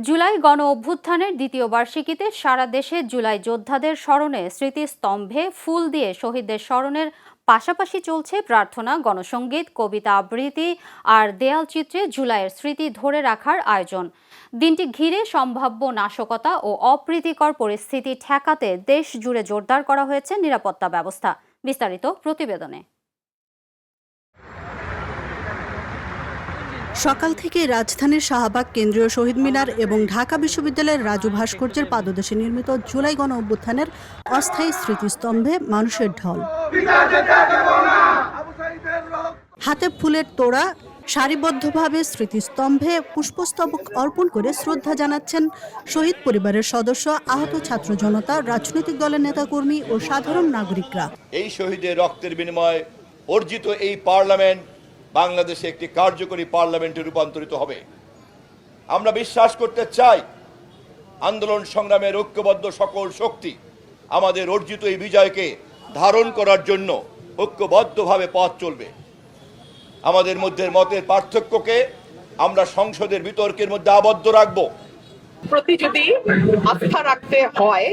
জুলাই গণ অভ্যুত্থানের দ্বিতীয় বার্ষিকীতে সারা দেশে জুলাই যোদ্ধাদের স্মরণে স্মৃতিস্তম্ভে ফুল দিয়ে শহীদদের স্মরণের পাশাপাশি চলছে প্রার্থনা, গণসংগীত, কবিতা আবৃত্তি আর দেয়ালচিত্রে জুলাইয়ের স্মৃতি ধরে রাখার আয়োজন। দিনটি ঘিরে সম্ভাব্য নাশকতা ও অপ্রীতিকর পরিস্থিতি ঠেকাতে দেশ জুড়ে জোরদার করা হয়েছে নিরাপত্তা ব্যবস্থা। বিস্তারিত প্রতিবেদনে। সকাল থেকে রাজধানীর শাহবাগ, কেন্দ্রীয় শহীদ মিনার এবং ঢাকা বিশ্ববিদ্যালয়ের রাজু ভাস্কর্যের পাদদেশে নির্মিত জুলাই গণ অভ্যুত্থানের অস্থায়ী স্মৃতিস্তম্ভে মানুষের ঢল। হাতে ফুলের তোড়া, সারিবদ্ধভাবে স্মৃতিস্তম্ভে পুষ্পস্তবক অর্পণ করে শ্রদ্ধা জানাচ্ছেন শহীদ পরিবারের সদস্য, আহত ছাত্র জনতা, রাজনৈতিক দলের নেতাকর্মী ও সাধারণ নাগরিকরা। এই শহীদের রক্তের বিনিময়ে অর্জিত এই পার্লামেন্ট বাংলাদেশে একটি কার্যকরী পার্লামেন্টে রূপান্তরিত হবে। আমরা বিশ্বাস করতে চাই আন্দোলন সংগ্রামের ঐক্যবদ্ধ সকল শক্তি আমাদের অর্জিত এই বিজয়কে ধারণ করার জন্য ঐক্যবদ্ধভাবে পথ চলবে। আমাদের মধ্যে মতের পার্থক্যকে আমরা সংসদের বিতর্কের মধ্যে আবদ্ধ রাখবো। প্রতি যদি আস্থা রাখতে হয়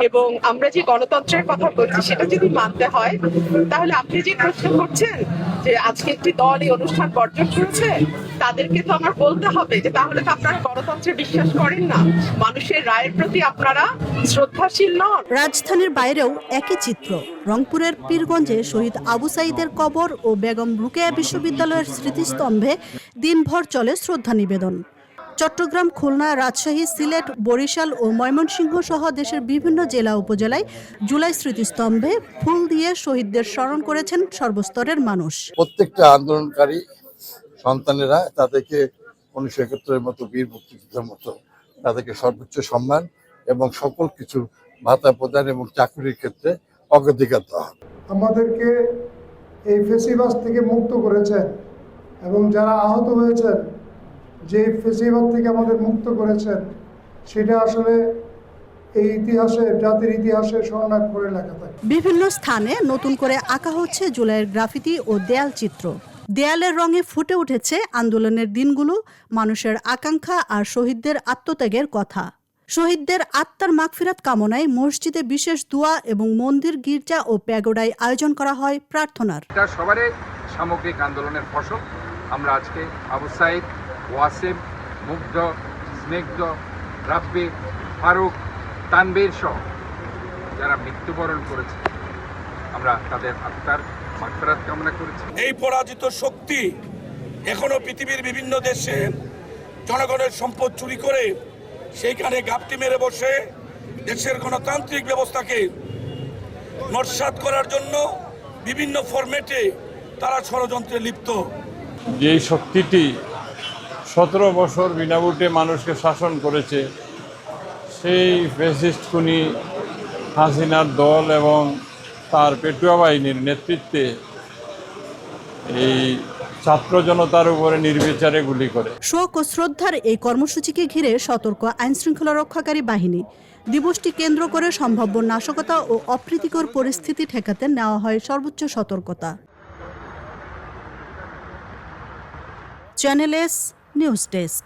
এবং আমরা যে গণতন্ত্রের কথা বলছি সেটা যদি মানতে হয়, তাহলে আপনি যে প্রশ্ন করছেন যে আজকে একটি দল এই অনুষ্ঠান বর্জন করেছে, তাদেরকে তো আমার বলতে হবে যে তাহলে তো আপনারা গণতন্ত্রে বিশ্বাস করেন না, মানুষের রায়ের প্রতি আপনারা শ্রদ্ধাশীল নন। রাজধানীর বাইরেও একই চিত্র। রংপুরের পীরগঞ্জে শহীদ আবু সাঈদের কবর ও বেগম রোকেয়া বিশ্ববিদ্যালয়ের স্মৃতিস্তম্ভে দিনভর চলে শ্রদ্ধা নিবেদন। চট্টগ্রাম, খুলনা, রাজশাহী, সিলেট, বরিশাল ও ময়মনসিংহ সহ দেশের বিভিন্ন জেলা উপজেলায় জুলাই স্মৃতিস্তম্ভে ফুল দিয়ে শহীদদের স্মরণ করেছেন সর্বস্তরের মানুষ। প্রত্যেকটা আন্দোলনকারী সন্তানেরা তাদেরকে 1971-এর মতো বীর মুক্তিযোদ্ধার মতো তাদেরকে সর্বোচ্চ সম্মান এবং সকল কিছু ভাতা প্রদান এবং চাকরির ক্ষেত্রে অগ্রাধিকার দেওয়া হবে। আমাদেরকে এই ফেসিবাদ থেকে মুক্ত করেছেন এবং যারা আহত হয়েছেন, যে ফেসিবাদ থেকে আমাদের মুক্ত করেছেন, সেটা আসলে এই ইতিহাসে, জাতির ইতিহাসে স্বর্ণাক্ষরে করে লেখা থাকে। বিভিন্ন স্থানে নতুন করে আঁকা হচ্ছে জুলাইয়ের গ্রাফিতি ও দেয়াল চিত্র। দেয়ালের রঙে ফুটে উঠেছে আন্দোলনের দিনগুলো, মানুষের আকাঙ্ক্ষা আর শহীদদের আত্মত্যাগের কথা। শহীদদের আত্মার মাগফিরাত কামনায় মসজিদে বিশেষ দোয়া এবং মন্দির, গির্জা ও প্যাগোডায় আয়োজন করা হয় প্রার্থনার। এটা সবারই সামগ্রিক আন্দোলনের ফসল। আমরা আজকে আবু সাঈদ, ওয়াসিম, মুগ্ধ, স্নিগ্ধ, রাব্বি, ফারুক, তানবীর সহ যারা মৃত্যুবরণ করেছে, আমরা তাদের আত্মার মাগফিরাত কামনা করেছি। এই পরাজিত শক্তি এখনো পৃথিবীর বিভিন্ন দেশে জনগণের সম্পদ চুরি করে সেইখানে গাপটি মেরে বসে দেশের গণতান্ত্রিক ব্যবস্থাকে নস্যাৎ করার জন্য বিভিন্ন ফরম্যাটে তারা ষড়যন্ত্রে লিপ্ত। যে শক্তিটি 17 বছর বিনা ভোটে মানুষকে শাসন করেছে, সেই ফ্যাসিস্ট খুনি হাসিনার দল এবং তার পেটুয়া বাহিনীর নেতৃত্বে এই ছাত্র জনতার উপরে নির্বিচারে গুলি করে। শোক ও শ্রদ্ধার এই কর্মসূচিকে ঘিরে সতর্ক আইনশৃঙ্খলা রক্ষাকারী বাহিনী। দিবসটি কেন্দ্র করে সম্ভাব্য নাশকতা ও অপ্রীতিকর পরিস্থিতি ঠেকাতে নেওয়া হয় সর্বোচ্চ সতর্কতা। Channel S news desk.